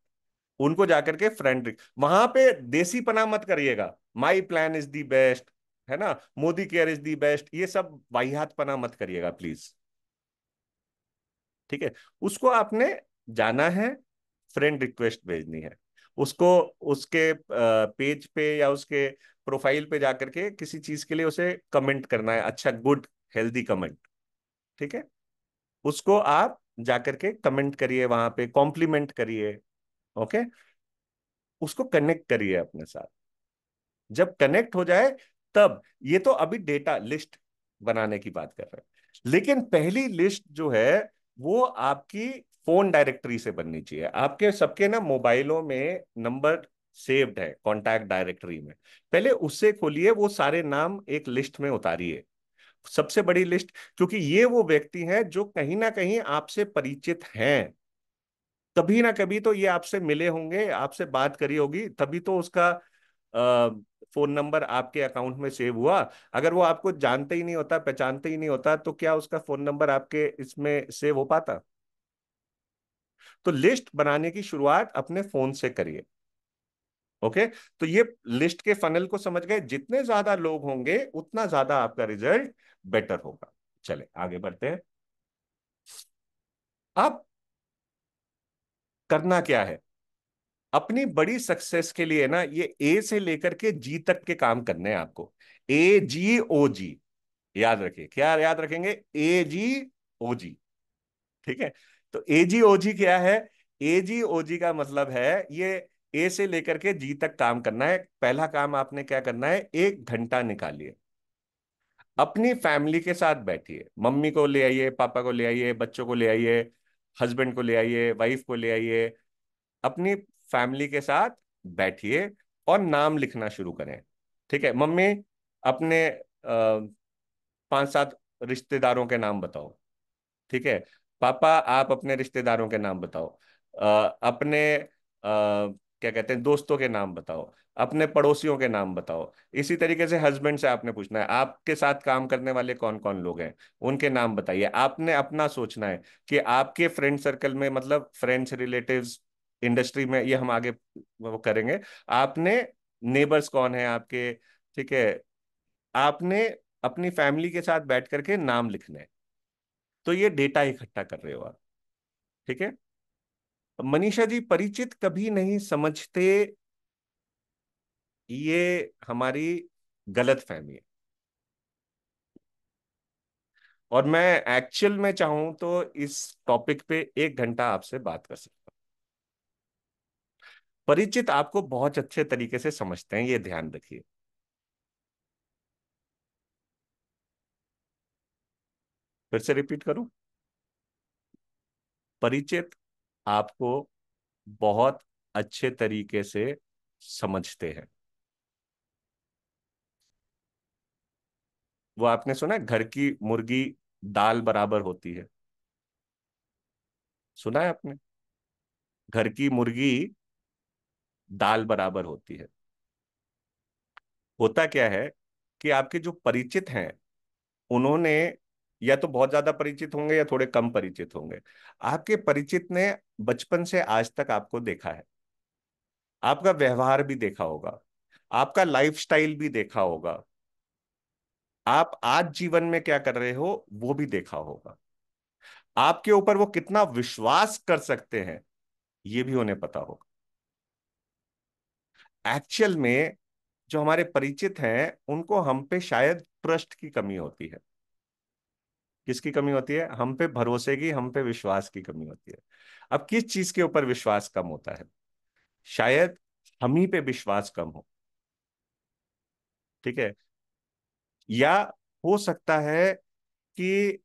उनको जाकर के फ्रेंड, वहां पे देसी पना मत करिएगा, my plan is the best, है ना, Modi care is the best, ये सब वाहियात पना मत करिएगा प्लीज, ठीक है। उसको आपने जाना है, फ्रेंड रिक्वेस्ट भेजनी है उसको, उसके पेज पे या उसके प्रोफाइल पे जाकर के किसी चीज के लिए उसे कमेंट करना है, अच्छा, गुड, हेल्दी कमेंट, ठीक है। उसको आप जाकर के कमेंट करिए, वहां पे कॉम्प्लीमेंट करिए, ओके। उसको कनेक्ट करिए अपने साथ। जब कनेक्ट हो जाए तब, ये तो अभी डेटा लिस्ट बनाने की बात कर रहे हैं, लेकिन पहली लिस्ट जो है वो आपकी फोन डायरेक्टरी से बननी चाहिए। आपके सबके ना मोबाइलों में नंबर सेव्ड है कॉन्टैक्ट डायरेक्टरी में, पहले उससे खोलिए, वो सारे नाम एक लिस्ट में उतारिए, सबसे बड़ी लिस्ट, क्योंकि ये वो व्यक्ति हैं जो कहीं ना कहीं आपसे परिचित हैं। कभी ना कभी तो ये आपसे मिले होंगे, आपसे बात करी होगी, तभी तो उसका फोन नंबर आपके अकाउंट में सेव हुआ। अगर वो आपको जानते ही नहीं होता, पहचानते ही नहीं होता, तो क्या उसका फोन नंबर आपके इसमें सेव हो पाता? तो लिस्ट बनाने की शुरुआत अपने फोन से करिए। ओके। तो ये लिस्ट के फनल को समझ गए, जितने ज्यादा लोग होंगे उतना ज्यादा आपका रिजल्ट बेटर होगा। चले आगे बढ़ते हैं। अब करना क्या है? अपनी बड़ी सक्सेस के लिए ना, ये ए से लेकर के जी तक के काम करने हैं आपको। AGOG याद रखिए। क्या याद रखेंगे? AGOG। ठीक है। तो AGOG क्या है? AGOG का मतलब है ये ए से लेकर के जी तक काम करना है। पहला काम आपने क्या करना है, 1 घंटा निकालिए, अपनी फैमिली के साथ बैठिए। मम्मी को ले आइए, पापा को ले आइए, बच्चों को ले आइए, हस्बैंड को ले आइए, वाइफ को ले आइए, अपनी फैमिली के साथ बैठिए और नाम लिखना शुरू करें। ठीक है, मम्मी अपने 5-7 रिश्तेदारों के नाम बताओ। ठीक है, पापा आप अपने रिश्तेदारों के नाम बताओ। अपने क्या कहते हैं, दोस्तों के नाम बताओ। अपने पड़ोसियों के नाम बताओ। इसी तरीके से हस्बैंड से आपने पूछना है आपके साथ काम करने वाले कौन कौन लोग हैं, उनके नाम बताइए। आपने अपना सोचना है कि आपके फ्रेंड सर्कल में, मतलब फ्रेंड्स, रिलेटिव्स, इंडस्ट्री में, ये हम आगे वो करेंगे। आपने नेबर्स कौन है आपके। ठीक है, आपने अपनी फैमिली के साथ बैठ करके नाम लिखने हैं। तो ये डेटा इकट्ठा कर रहे हो आप। ठीक है। मनीषा जी, परिचित कभी नहीं समझते, ये हमारी गलत फहमी है। और मैं एक्चुअल में चाहूं तो इस टॉपिक पे 1 घंटा आपसे बात कर सकता हूं। परिचित आपको बहुत अच्छे तरीके से समझते हैं, ये ध्यान रखिए। फिर से रिपीट करूं। परिचित आपको बहुत अच्छे तरीके से समझते हैं। वो आपने सुना है, घर की मुर्गी दाल बराबर होती है। सुना है आपने? घर की मुर्गी दाल बराबर होती है। होता क्या है कि आपके जो परिचित हैं, उन्होंने या तो बहुत ज्यादा परिचित होंगे या थोड़े कम परिचित होंगे। आपके परिचित ने बचपन से आज तक आपको देखा है, आपका व्यवहार भी देखा होगा, आपका लाइफस्टाइल भी देखा होगा, आप आज जीवन में क्या कर रहे हो वो भी देखा होगा, आपके ऊपर वो कितना विश्वास कर सकते हैं ये भी उन्हें पता होगा। एक्चुअल में जो हमारे परिचित हैं, उनको हम पे शायद ट्रस्ट की कमी होती है। किसकी कमी होती है? हम पे भरोसे की, हम पे विश्वास की कमी होती है। अब किस चीज के ऊपर विश्वास कम होता है? शायद हम ही पे विश्वास कम हो। ठीक है। या हो सकता है कि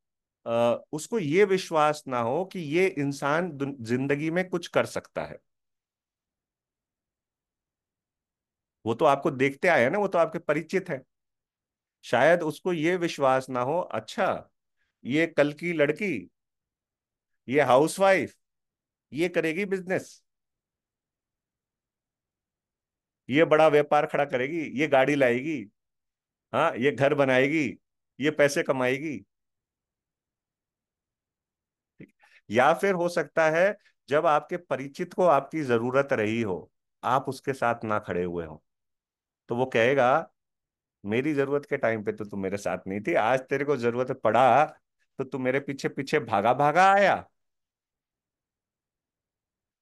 उसको ये विश्वास ना हो कि ये इंसान जिंदगी में कुछ कर सकता है। वो तो आपको देखते आए हैं ना, वो तो आपके परिचित है। शायद उसको ये विश्वास ना हो, अच्छा ये कल की लड़की, ये हाउसवाइफ, ये करेगी बिजनेस, ये बड़ा व्यापार खड़ा करेगी, ये गाड़ी लाएगी, हाँ ये घर बनाएगी, ये पैसे कमाएगी। ठीक। या फिर हो सकता है जब आपके परिचित को आपकी जरूरत रही हो, आप उसके साथ ना खड़े हुए हो, तो वो कहेगा मेरी जरूरत के टाइम पे तो तू मेरे साथ नहीं थी, आज तेरे को जरूरत पड़ा तो तू मेरे पीछे पीछे भागा भागा आया।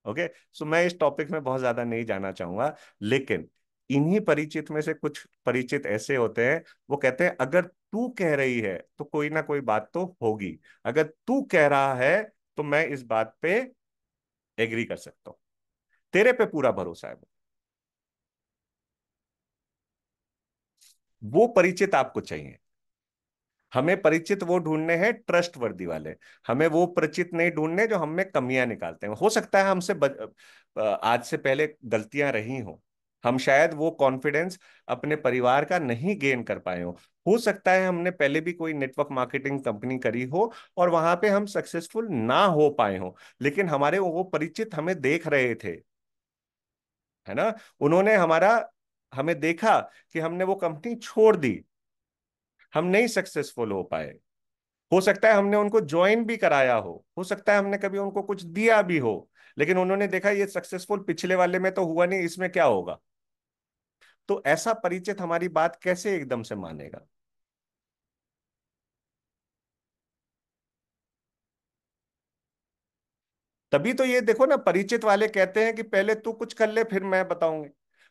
ओके। सो मैं इस टॉपिक में बहुत ज्यादा नहीं जाना चाहूंगा, लेकिन इन्हीं परिचित में से कुछ परिचित ऐसे होते हैं, वो कहते हैं अगर तू कह रही है तो कोई ना कोई बात तो होगी, अगर तू कह रहा है तो मैं इस बात पे एग्री कर सकता हूं, तेरे पे पूरा भरोसा है। वो परिचित आपको चाहिए। हमें परिचित वो ढूंढने हैं ट्रस्ट वर्दी वाले। हमें वो परिचित नहीं ढूंढने जो हमें कमियां निकालते हैं। हो सकता है हमसे आज से पहले गलतियां रही हों, हम शायद वो कॉन्फिडेंस अपने परिवार का नहीं गेन कर पाए हो, हो सकता है हमने पहले भी कोई नेटवर्क मार्केटिंग कंपनी करी हो और वहां पे हम सक्सेसफुल ना हो पाए हो, लेकिन हमारे वो परिचित हमें देख रहे थे, है ना। उन्होंने हमारा हमें देखा कि हमने वो कंपनी छोड़ दी, हम नहीं सक्सेसफुल हो पाए। हो सकता है हमने उनको ज्वाइन भी कराया हो सकता है हमने कभी उनको कुछ दिया भी हो, लेकिन उन्होंने देखा ये सक्सेसफुल पिछले वाले में तो हुआ नहीं, इसमें क्या होगा। तो ऐसा परिचित हमारी बात कैसे एकदम से मानेगा। तभी तो ये देखो ना, परिचित वाले कहते हैं कि पहले तू कुछ कर ले फिर मैं बताऊंगी,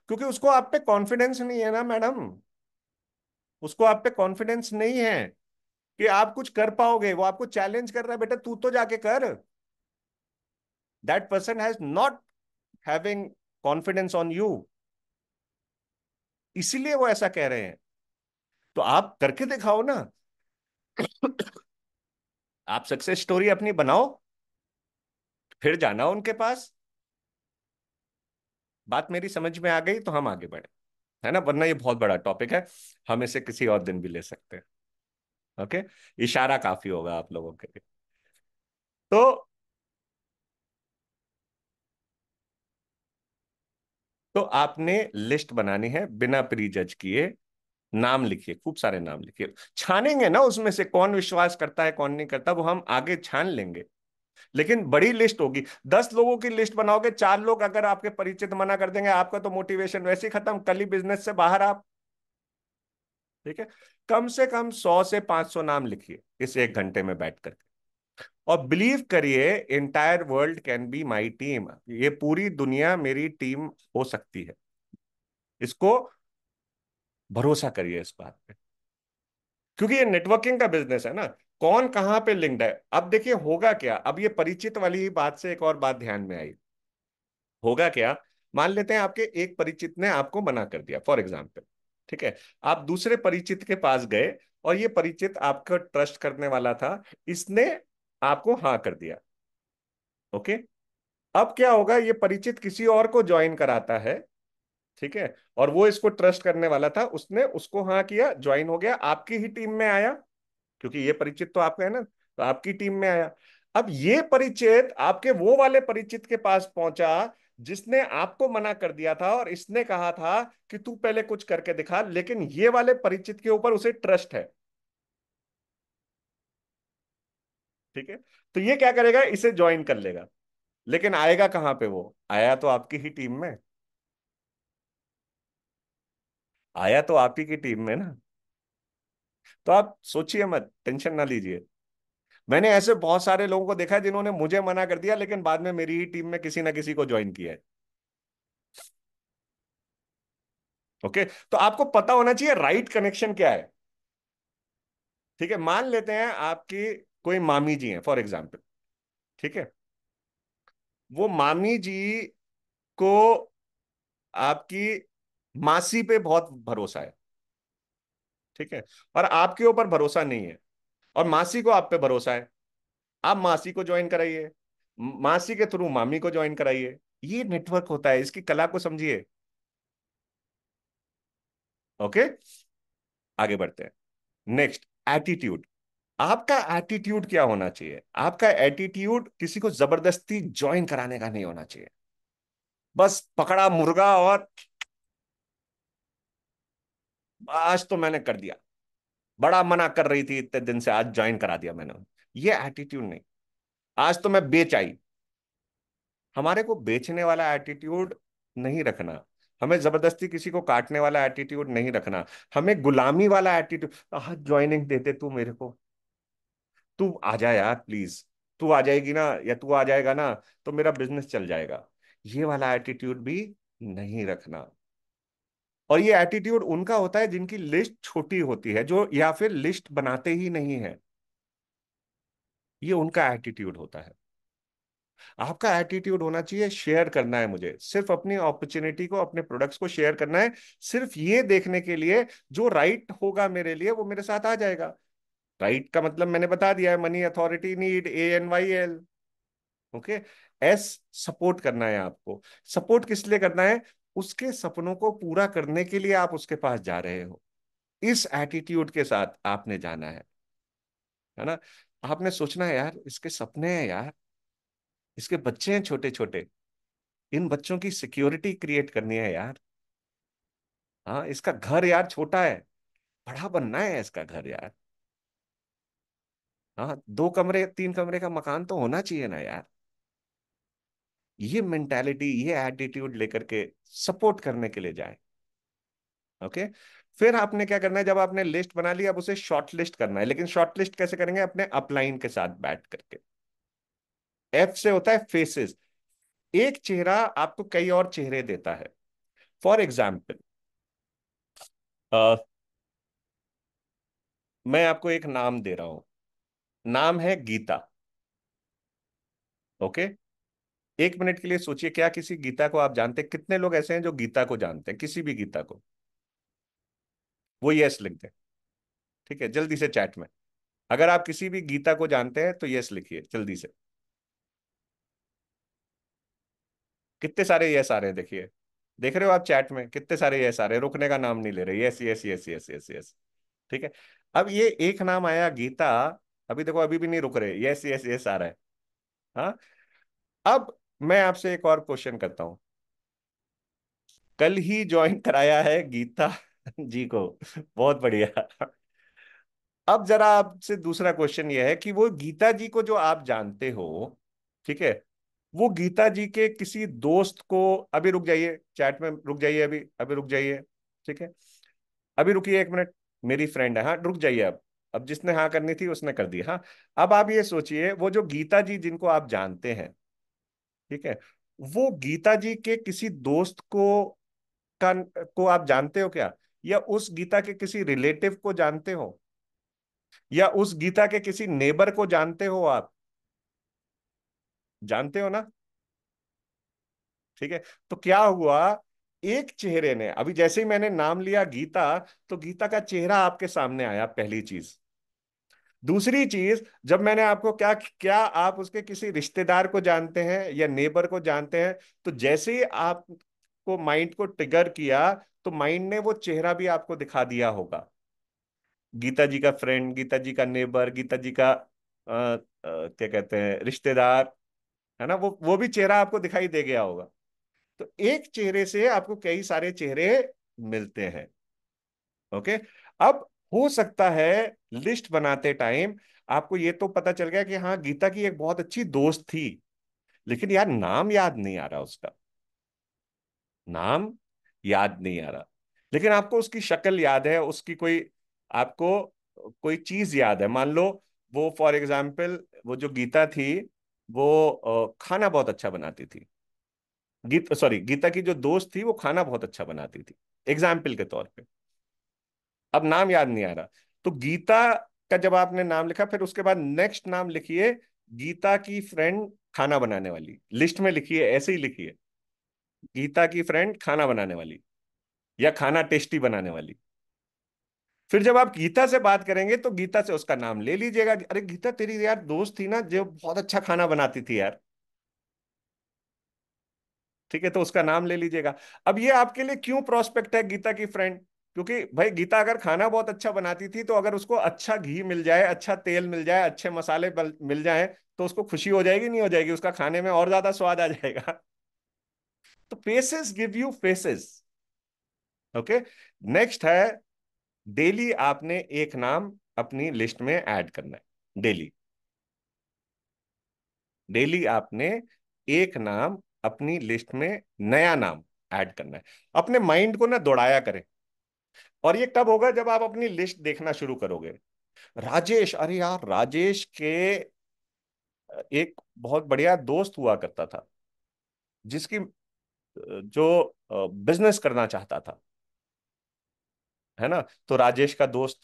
क्योंकि उसको आप पे कॉन्फिडेंस नहीं है ना मैडम। उसको आप पे कॉन्फिडेंस नहीं है कि आप कुछ कर पाओगे। वो आपको चैलेंज कर रहा है, बेटा तू तो जाके कर। That person has not having confidence on you, इसीलिए वो ऐसा कह रहे हैं। तो आप करके दिखाओ ना। आप सक्सेस स्टोरी अपनी बनाओ, फिर जाना उनके पास। बात मेरी समझ में आ गई तो हम आगे बढ़े, है ना, वरना ये बहुत बड़ा टॉपिक है, हम इसे किसी और दिन भी ले सकते हैं। ओके, इशारा काफी होगा आप लोगों के लिए। तो आपने लिस्ट बनानी है बिना प्री जज किए। नाम लिखिए, खूब सारे नाम लिखिए। छानेंगे ना उसमें से कौन विश्वास करता है कौन नहीं करता, वो हम आगे छान लेंगे। लेकिन बड़ी लिस्ट होगी, 10 लोगों की लिस्ट बनाओगे, 4 लोग अगर आपके परिचित मना कर देंगे, आपका तो मोटिवेशन वैसे ही खत्म, कल ही बिजनेस से बाहर आप। ठीक है, कम से कम 100 से 500 नाम लिखिए इस 1 घंटे में बैठ कर। और बिलीव करिए, entire world can be my team, ये पूरी दुनिया मेरी टीम हो सकती है। इसको भरोसा करिए इस बात पे, क्योंकि ये नेटवर्किंग का बिजनेस है ना। कौन कहां पे लिंक्ड है, अब देखिए होगा क्या। अब ये परिचित वाली ही बात से एक और बात ध्यान में आई। होगा क्या, मान लेते हैं आपके एक परिचित ने आपको मना कर दिया फॉर एग्जाम्पल। ठीक है, आप दूसरे परिचित के पास गए और ये परिचित आपका ट्रस्ट करने वाला था, इसने आपको हाँ कर दिया। ओके, अब क्या होगा, ये परिचित किसी और को ज्वाइन कराता है। ठीक है, और वो इसको ट्रस्ट करने वाला था, उसने उसको हाँ किया, ज्वाइन हो गया, आपकी ही टीम में आया, क्योंकि ये परिचित तो आपका है ना, तो आपकी टीम में आया। अब ये परिचित आपके वो वाले परिचित के पास पहुंचा जिसने आपको मना कर दिया था, और इसने कहा था कि तू पहले कुछ करके दिखा, लेकिन ये वाले परिचित के ऊपर उसे ट्रस्ट है। ठीक है, तो ये क्या करेगा, इसे ज्वाइन कर लेगा। लेकिन आएगा कहां पे, वो आया तो आपकी ही टीम में, आया तो आप ही की टीम में ना। तो आप सोचिए मत, टेंशन ना लीजिए। मैंने ऐसे बहुत सारे लोगों को देखा है जिन्होंने मुझे मना कर दिया, लेकिन बाद में मेरी ही टीम में किसी ना किसी को ज्वाइन किया है। ओके, तो आपको पता होना चाहिए राइट कनेक्शन क्या है। ठीक है, मान लेते हैं आपकी कोई मामी जी हैं फॉर एग्जाम्पल। ठीक है, वो मामी जी को आपकी मासी पे बहुत भरोसा है। ठीक है, और आपके ऊपर भरोसा नहीं है, और मासी को आप पे भरोसा है। आप मासी को ज्वाइन कराइए, मासी के थ्रू मामी को ज्वाइन कराइए। ये नेटवर्क होता है, इसकी कला को समझिए। ओके, आगे बढ़ते हैं। Next, attitude. आपका एटीट्यूड क्या होना चाहिए, आपका एटीट्यूड किसी को जबरदस्ती ज्वाइन कराने का नहीं होना चाहिए। बस पकड़ा मुर्गा और आज तो मैंने कर दिया, बड़ा मना कर रही थी इतने दिन से, आज ज्वाइन करा दिया मैंने। ये एटीट्यूड नहीं। आज तो मैं बेच आई। हमारे को बेचने वाला एटीट्यूड नहीं रखना, हमें जबरदस्ती किसी को काटने वाला एटीट्यूड नहीं रखना, हमें गुलामी वाला एटीट्यूड। आज ज्वाइनिंग दे दे तू मेरे को, तू आ जा यार प्लीज, तू आ जाएगी ना या तू आ जाएगा ना तो मेरा बिजनेस चल जाएगा। ये वाला एटीट्यूड भी नहीं रखना। और ये एटीट्यूड उनका होता है जिनकी लिस्ट छोटी होती है, जो या फिर लिस्ट बनाते ही नहीं है, ये उनका एटीट्यूड होता है। आपका एटीट्यूड होना चाहिए शेयर करना है, मुझे सिर्फ अपनी अपॉर्चुनिटी को, अपने प्रोडक्ट्स को शेयर करना है, सिर्फ ये देखने के लिए जो राइट होगा मेरे लिए वो मेरे साथ आ जाएगा। राइट का मतलब मैंने बता दिया है, money, authority, need, ANYL। Okay, S, support करना है आपको। सपोर्ट किस लिए करना है, उसके सपनों को पूरा करने के लिए आप उसके पास जा रहे हो। इस एटीट्यूड के साथ आपने जाना है ना। आपने सोचना है यार, इसके सपने हैं यार, इसके बच्चे हैं छोटे छोटे, इन बच्चों की सिक्योरिटी क्रिएट करनी है यार। हाँ, इसका घर यार छोटा है, बड़ा बनना है इसका घर यार। हाँ, 2 कमरे 3 कमरे का मकान तो होना चाहिए ना यार। ये मेंटालिटी, ये एटीट्यूड लेकर के सपोर्ट करने के लिए जाए। ओके। फिर आपने क्या करना है, जब आपने लिस्ट बना ली, अब उसे शॉर्ट लिस्ट करना है। लेकिन शॉर्ट लिस्ट कैसे करेंगे? अपने अपलाइन के साथ बैठ करके। एफ से होता है फेसेस। एक चेहरा आपको कई और चेहरे देता है। फॉर एग्जाम्पल, मैं आपको एक नाम दे रहा हूं, नाम है गीता। ओके। 1 मिनट के लिए सोचिए, क्या किसी गीता को आप जानते हैं? कितने लोग ऐसे हैं जो गीता को जानते हैं, किसी भी गीता को? वो यस लिख दें। ठीक है, जल्दी से चैट में। अगर आप किसी भी गीता को जानते हैं तो यस लिखिए जल्दी से। कितने सारे यस आ रहे हैं, देखिए। देख रहे हो आप चैट में कितने सारे यस आ रहे हैं, रुकने का नाम नहीं ले रहे। Yes yes yes yes yes yes. ठीक है। अब ये एक नाम आया गीता, अभी देखो अभी भी नहीं रुक रहे, यस यस यस आ रहा है। हाँ। अब मैं आपसे एक और क्वेश्चन करता हूं। कल ही ज्वाइन कराया है गीता जी को, बहुत बढ़िया। अब जरा आपसे दूसरा क्वेश्चन ये है कि वो गीता जी को जो आप जानते हो, ठीक है, वो गीता जी के किसी दोस्त को, अभी रुक जाइए चैट में, रुक जाइए, अभी अभी रुक जाइए। ठीक है, अभी रुकिए 1 मिनट। मेरी फ्रेंड है, हाँ रुक जाइए। अब जिसने हाँ करनी थी उसने कर दी। हाँ। अब आप ये सोचिए, वो जो गीता जी जिनको आप जानते हैं, ठीक है, वो गीता जी के किसी दोस्त को आप जानते हो क्या? या उस गीता के किसी रिलेटिव को जानते हो? या उस गीता के किसी नेबर को जानते हो आप? जानते हो ना? ठीक है। तो क्या हुआ, एक चेहरे ने, अभी जैसे ही मैंने नाम लिया गीता, तो गीता का चेहरा आपके सामने आया, पहली चीज। दूसरी चीज, जब मैंने आपको क्या क्या आप उसके किसी रिश्तेदार को जानते हैं या नेबर को जानते हैं, तो जैसे ही आपको माइंड को ट्रिगर किया, तो माइंड ने वो चेहरा भी आपको दिखा दिया होगा। गीता जी का फ्रेंड, गीता जी का नेबर, गीता जी का क्या कहते हैं, रिश्तेदार, है ना, वो भी चेहरा आपको दिखाई दे गया होगा। तो एक चेहरे से आपको कई सारे चेहरे मिलते हैं। ओके। अब हो सकता है लिस्ट बनाते टाइम आपको ये तो पता चल गया कि हाँ गीता की एक बहुत अच्छी दोस्त थी, लेकिन यार नाम याद नहीं आ रहा उसका, नाम याद नहीं आ रहा। लेकिन आपको उसकी शक्ल याद है, उसकी कोई, आपको कोई चीज याद है। मान लो वो फॉर एग्जाम्पल, वो जो गीता थी, वो खाना बहुत अच्छा बनाती थी। गीता की जो दोस्त थी वो खाना बहुत अच्छा बनाती थी, एग्जाम्पल के तौर पे। अब नाम याद नहीं आ रहा, तो गीता का जब आपने नाम लिखा, फिर उसके बाद नेक्स्ट नाम लिखिए, गीता की फ्रेंड खाना बनाने वाली, लिस्ट में लिखिए, ऐसे ही लिखिए, गीता की फ्रेंड खाना बनाने वाली, या खाना टेस्टी बनाने वाली। फिर जब आप गीता से बात करेंगे तो गीता से उसका नाम ले लीजिएगा, अरे गीता तेरी यार दोस्त थी ना जो बहुत अच्छा खाना बनाती थी यार। ठीक है, तो उसका नाम ले लीजिएगा। अब ये आपके लिए क्यों प्रोस्पेक्ट है गीता की फ्रेंड? क्योंकि भाई गीता अगर खाना बहुत अच्छा बनाती थी, तो अगर उसको अच्छा घी मिल जाए, अच्छा तेल मिल जाए, अच्छे मसाले मिल जाए, तो उसको खुशी हो जाएगी नहीं हो जाएगी? उसका खाने में और ज्यादा स्वाद आ जाएगा। तो faces give you faces. Okay. Next है, डेली आपने एक नाम अपनी लिस्ट में ऐड करना है। डेली, डेली आपने एक नाम अपनी लिस्ट में, नया नाम ऐड करना है। अपने माइंड को ना दौड़ाया करें। और ये कब होगा? जब आप अपनी लिस्ट देखना शुरू करोगे। राजेश, अरे यार राजेश के एक बहुत बढ़िया दोस्त हुआ करता था, जिसकी जो बिजनेस करना चाहता था, है ना, तो राजेश का दोस्त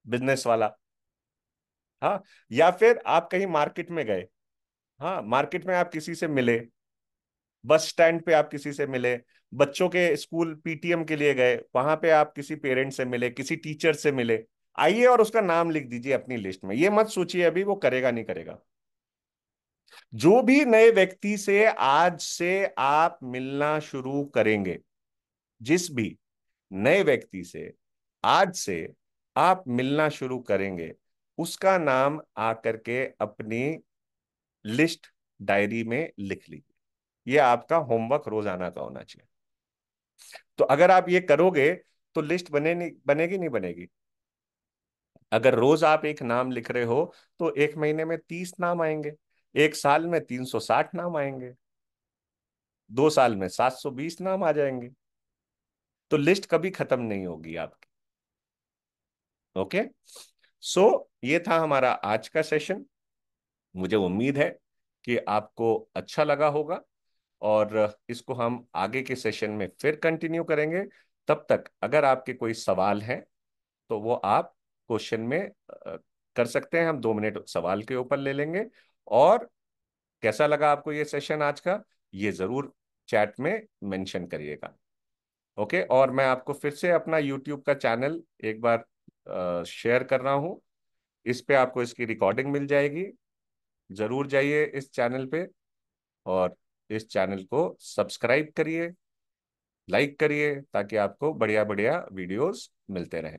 बिजनेस वाला। हाँ। या फिर आप कहीं मार्केट में गए, हाँ मार्केट में आप किसी से मिले, बस स्टैंड पे आप किसी से मिले, बच्चों के स्कूल पीटीएम के लिए गए, वहां पे आप किसी पेरेंट से मिले, किसी टीचर से मिले। आइए और उसका नाम लिख दीजिए अपनी लिस्ट में। ये मत सोचिए अभी वो करेगा नहीं करेगा। जो भी नए व्यक्ति से आज से आप मिलना शुरू करेंगे, जिस भी नए व्यक्ति से आज से आप मिलना शुरू करेंगे, उसका नाम आकर के अपनी लिस्ट डायरी में लिख लीजिए। ये आपका होमवर्क रोजाना का होना चाहिए। तो अगर आप ये करोगे तो लिस्ट बनेगी नहीं बनेगी? अगर रोज आप एक नाम लिख रहे हो तो एक महीने में 30 नाम आएंगे, एक साल में 360 नाम आएंगे, 2 साल में 720 नाम आ जाएंगे। तो लिस्ट कभी खत्म नहीं होगी आपकी। ओके। सो ये था हमारा आज का सेशन। मुझे उम्मीद है कि आपको अच्छा लगा होगा, और इसको हम आगे के सेशन में फिर कंटिन्यू करेंगे। तब तक अगर आपके कोई सवाल हैं तो वो आप क्वेश्चन में कर सकते हैं। हम 2 मिनट सवाल के ऊपर ले लेंगे। और कैसा लगा आपको ये सेशन आज का, ये जरूर चैट में मेंशन करिएगा। ओके। और मैं आपको फिर से अपना यूट्यूब का चैनल एक बार शेयर कर रहा हूँ। इस पे आपको इसकी रिकॉर्डिंग मिल जाएगी। जरूर जाइए इस चैनल पे और इस चैनल को सब्सक्राइब करिए, लाइक करिए, ताकि आपको बढ़िया बढ़िया वीडियोस मिलते रहें।